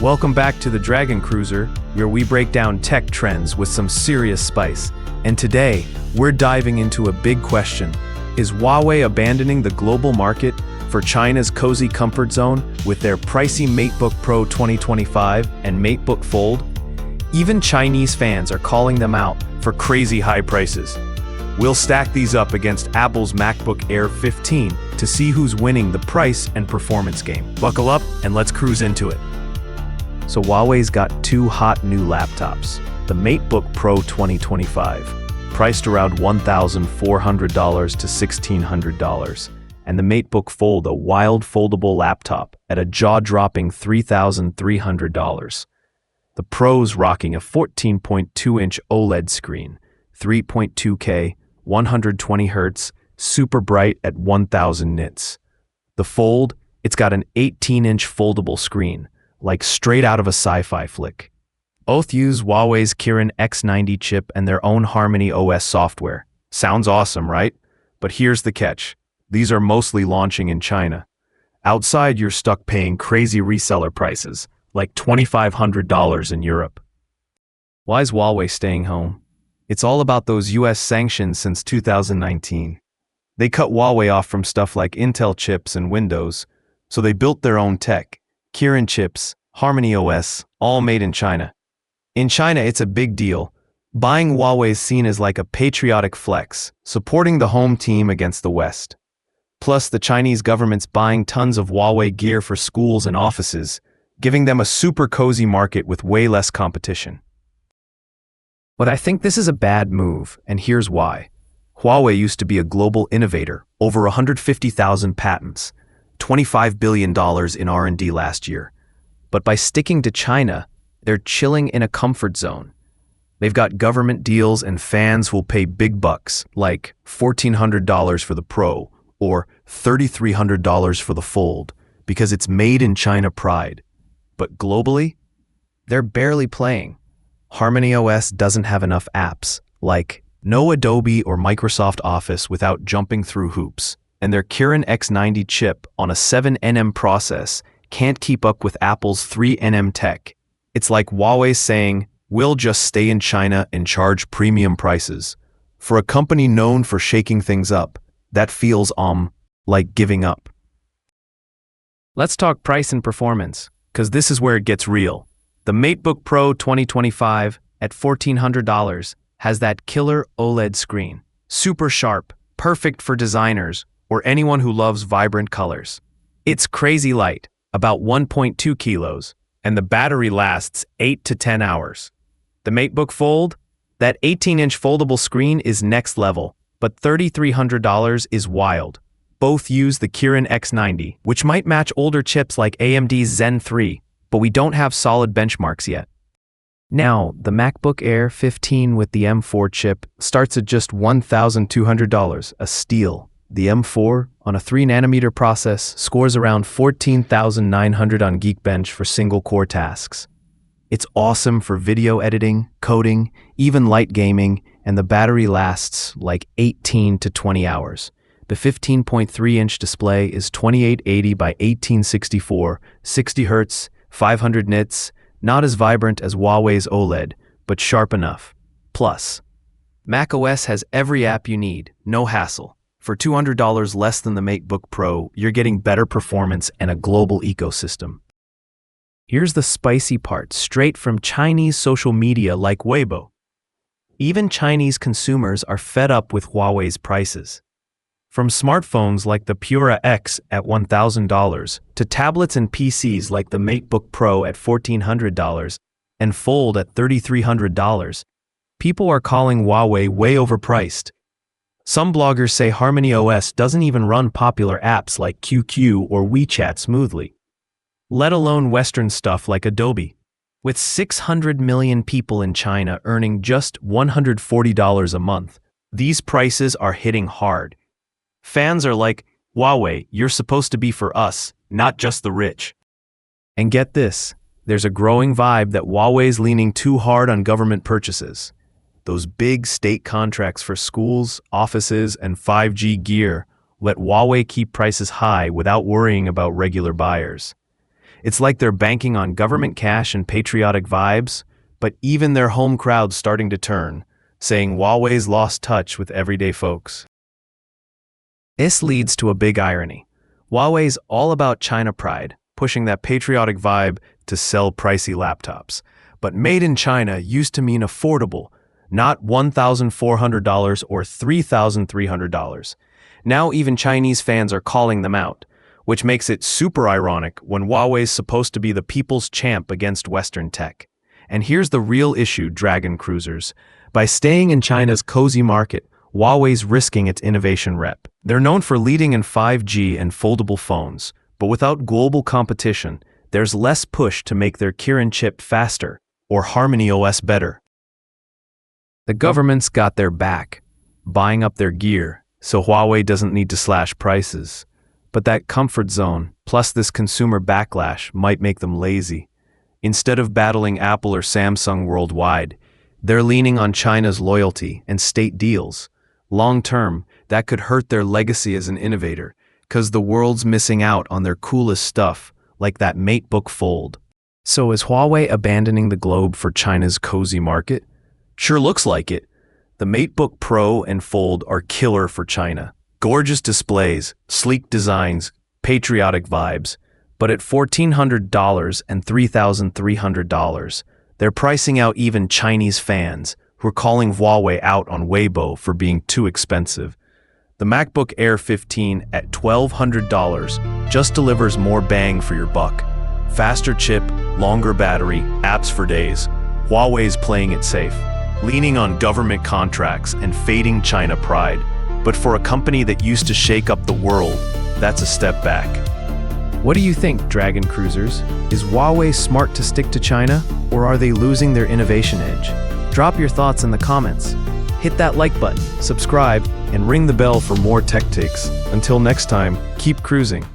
Welcome back to the DragonCruiser, where we break down tech trends with some serious spice. And today, we're diving into a big question. Is Huawei abandoning the global market for China's cozy comfort zone with their pricey MateBook Pro 2025 and MateBook Fold? Even Chinese fans are calling them out for crazy high prices. We'll stack these up against Apple's MacBook Air 15 to see who's winning the price and performance game. Buckle up and let's cruise into it. So Huawei's got two hot new laptops. The MateBook Pro 2025, priced around $1,400 to $1,600, and the MateBook Fold, a wild foldable laptop at a jaw-dropping $3,300. The Pro's rocking a 14.2-inch OLED screen, 3.2K, 120 Hz, super bright at 1000 nits. The Fold, it's got an 18-inch foldable screen, like straight out of a sci-fi flick. Both use Huawei's Kirin X90 chip and their own HarmonyOS software. Sounds awesome, right? But here's the catch. These are mostly launching in China. Outside, you're stuck paying crazy reseller prices, like $2,500 in Europe. Why is Huawei staying home? It's all about those US sanctions since 2019. They cut Huawei off from stuff like Intel chips and Windows, so they built their own tech. Kirin chips, HarmonyOS, all made in China. In China, it's a big deal. Buying Huawei is seen as like a patriotic flex, supporting the home team against the West. Plus, the Chinese government's buying tons of Huawei gear for schools and offices, giving them a super cozy market with way less competition. But I think this is a bad move, and here's why. Huawei used to be a global innovator, over 150,000 patents, $25 billion in R&D last year. But by sticking to China, they're chilling in a comfort zone. They've got government deals and fans who'll pay big bucks, like $1,400 for the Pro or $3,300 for the Fold, because it's made in China pride. But globally, they're barely playing. HarmonyOS doesn't have enough apps, like no Adobe or Microsoft Office without jumping through hoops. And their Kirin X90 chip on a 7nm process can't keep up with Apple's 3nm tech. It's like Huawei saying, we'll just stay in China and charge premium prices. For a company known for shaking things up, that feels, like giving up. Let's talk price and performance, because this is where it gets real. The MateBook Pro 2025 at $1,400 has that killer OLED screen. Super sharp, perfect for designers, or anyone who loves vibrant colors. It's crazy light, about 1.2 kilos, and the battery lasts 8 to 10 hours. The MateBook Fold, that 18-inch foldable screen is next level, but $3,300 is wild. Both use the Kirin X90, which might match older chips like AMD's Zen 3, but we don't have solid benchmarks yet. Now, the MacBook Air 15 with the M4 chip starts at just $1,200, a steal. The M4, on a 3nm process, scores around 14,900 on Geekbench for single-core tasks. It's awesome for video editing, coding, even light gaming, and the battery lasts like 18 to 20 hours. The 15.3-inch display is 2880 by 1864, 60 Hz, 500 nits, not as vibrant as Huawei's OLED, but sharp enough. Plus, macOS has every app you need, no hassle. For $200 less than the MateBook Pro, you're getting better performance and a global ecosystem. Here's the spicy part, straight from Chinese social media like Weibo. Even Chinese consumers are fed up with Huawei's prices. From smartphones like the Pura X at $1,000 to tablets and PCs like the MateBook Pro at $1,400 and Fold at $3,300, people are calling Huawei way overpriced. Some bloggers say HarmonyOS doesn't even run popular apps like QQ or WeChat smoothly, let alone Western stuff like Adobe. With 600 million people in China earning just $140 a month, these prices are hitting hard. Fans are like, Huawei, you're supposed to be for us, not just the rich. And get this, there's a growing vibe that Huawei's leaning too hard on government purchases. Those big state contracts for schools, offices, and 5G gear let Huawei keep prices high without worrying about regular buyers. It's like they're banking on government cash and patriotic vibes, but even their home crowd's starting to turn, saying Huawei's lost touch with everyday folks. This leads to a big irony. Huawei's all about China pride, pushing that patriotic vibe to sell pricey laptops. But made in China used to mean affordable, not $1,400 or $3,300. Now even Chinese fans are calling them out, which makes it super ironic when Huawei's supposed to be the people's champ against Western tech. And here's the real issue, DragonCruisers. By staying in China's cozy market, Huawei's risking its innovation rep. They're known for leading in 5G and foldable phones, but without global competition, there's less push to make their Kirin chip faster or HarmonyOS better. The government's got their back, buying up their gear, so Huawei doesn't need to slash prices. But that comfort zone, plus this consumer backlash, might make them lazy. Instead of battling Apple or Samsung worldwide, they're leaning on China's loyalty and state deals. Long term, that could hurt their legacy as an innovator, because the world's missing out on their coolest stuff, like that MateBook Fold. So is Huawei abandoning the globe for China's cozy market? Sure looks like it. The MateBook Pro and Fold are killer for China. Gorgeous displays, sleek designs, patriotic vibes. But at $1,400 and $3,300, they're pricing out even Chinese fans, who are calling Huawei out on Weibo for being too expensive. The MacBook Air 15 at $1,200 just delivers more bang for your buck. Faster chip, longer battery, apps for days. Huawei's playing it safe, leaning on government contracts and fading China pride. But for a company that used to shake up the world, that's a step back. What do you think, DragonCruisers? Is Huawei smart to stick to China, or are they losing their innovation edge? Drop your thoughts in the comments. Hit that like button, subscribe, and ring the bell for more tech takes. Until next time, keep cruising.